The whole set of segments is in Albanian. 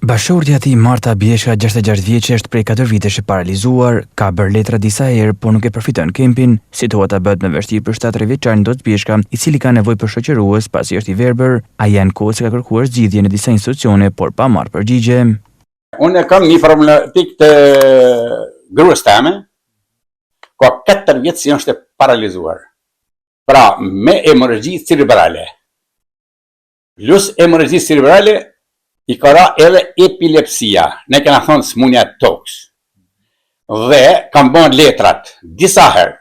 Bashortja e tij Marta Bieshka, 66 vjeçë, është prej 4 vitesh e paralizuar, ka bërë letra disa herë, por nuk e përfiton kempin. Situata bëhet më vështirë për 73 vjeçarin Ndoç Bieshka, i cili ka nevojë për shoqërues pasi është i verbër. Ai janë kohë se ka kërkuar zgjidhje në disa institucione, por pa marrë përgjigje. Unë kam një problematik të gruas teme, ka 4 vjetë si është e paralizuar. Pra, me hemorragji cerebrale. Plus hemorragji cerebrale, i ka ra edhe epilepsia, ne kena thonë smunja toks. Dhe kam bën letrat disa herë.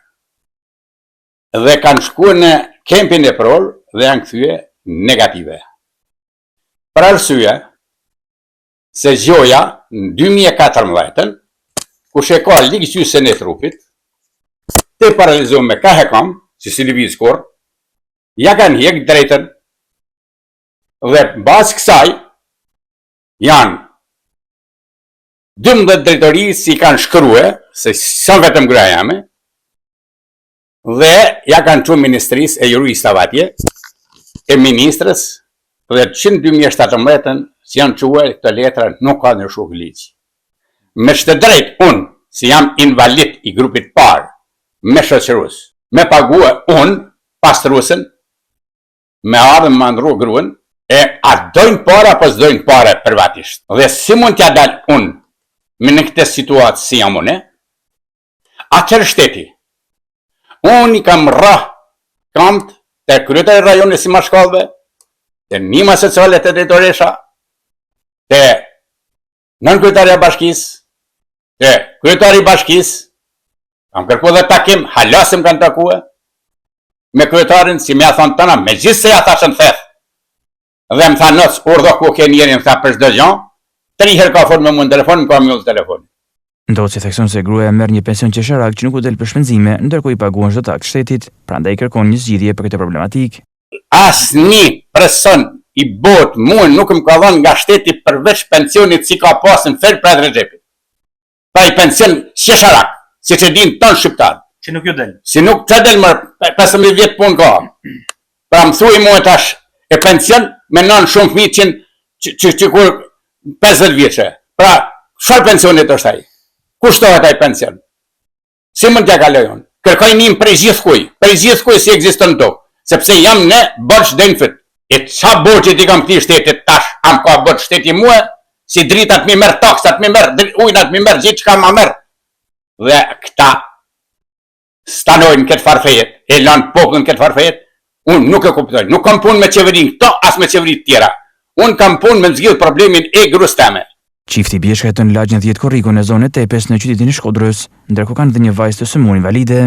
Dhe kanë shkuar në kempin e prol dhe janë kthye negative. Për arsye se gjoja në 2014, kush e ka liggjysën e trupit, te paralizuar me ka hekam, si lëviz kur, ja kanë hjek drejtën. Dhe bazë kësaj, janë 12 drejtori si kanë shkrue, se sa vetëm gruaja jame, dhe ja kanë çuar ministrisë e juristave atje, e ministrës, dhe që në 2017 si janë quar këto letra nuk ka në shuk ligj. Me shtë drejt, unë, si jam invalid i grupit parë, me shoqërus, me paguë unë, pastrusën, me ardhën më ndru gruën, e a dojnë para, apo s'dojnë para privatisht. Dhe si mund t'ja dalë unë, me në këtë situatë si jam unë, atër shteti. Unë i kam rrah kamt të kryetari i rajonit si Mashkallëve, të Nima Sociale të Drejtoresha, të nën kryetari i bashkisë, të kryetari i bashkisë, kam kërkuar dhe takim, halasim kanë takue, me kryetarin si me a thonë tëna, me gjithë se ja thashën theth. Dhe më tha nëc, urdhë ku ke njerin, tha për çdo gjë, 3 herë ka folur me mua në telefon, më ka mbyll telefonin. Ndoçi thekson se gruaja merr një pension qesharak që nuk u del për shpenzime, ndërkohë i paguan çdo taks shtetit, prandaj kërkon një zgjidhje për këtë problematik. Asnjë person i bot mua nuk më ka dhënë nga shteti përveç pensionit si ka pasën fer për Recepit. Pa i pension qesharak, siç e din ton shqiptar. Që nuk ju del. Si nuk të del më 15 vjet punë ka. Pra më thuaj mua tash e pension me nën shumë fëmijë që kur 50 vjeçë. Pra, çfarë pensionit është ai? Kushtohet ai pension? Si mund t'ja kaloj unë? Kërkoj nim prej gjithkujt si ekziston tokë, sepse jam në borxh dënfit. E ça borxhi ti kam këtij shtetit tash, am ka borxh shteti mua, si dritat më merr, taksat më merr, ujnat më merr, gjithçka më merr. Dhe këta stanojnë këtë farfejet, e lanë popullin këtë farfejet. Unë nuk e kuptoj, nuk kam punë me qeverin këto, as me qeverit tjera. Unë kam punë me zgjidh problemin e gruas teme. Çifti Bieshka jeton në lagjën 10 Korriku në zonën e Tepes në qytetin e Shkodrës, ndërkohë kanë dhe një vajzë të sëmurë invalide.